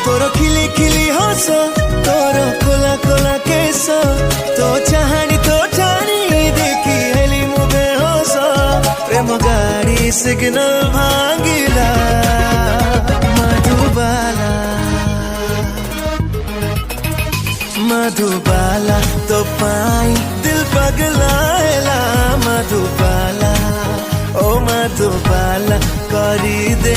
तोर खिली खिली हस तोर कोला कोला केस तो चाहानी देखी हेली मु बेहोस प्रेम गाड़ी सिग्नल भांगिला मधुबाला तो पाई दिल पगलाएला मधुबाला ओ मधुबाला करी दे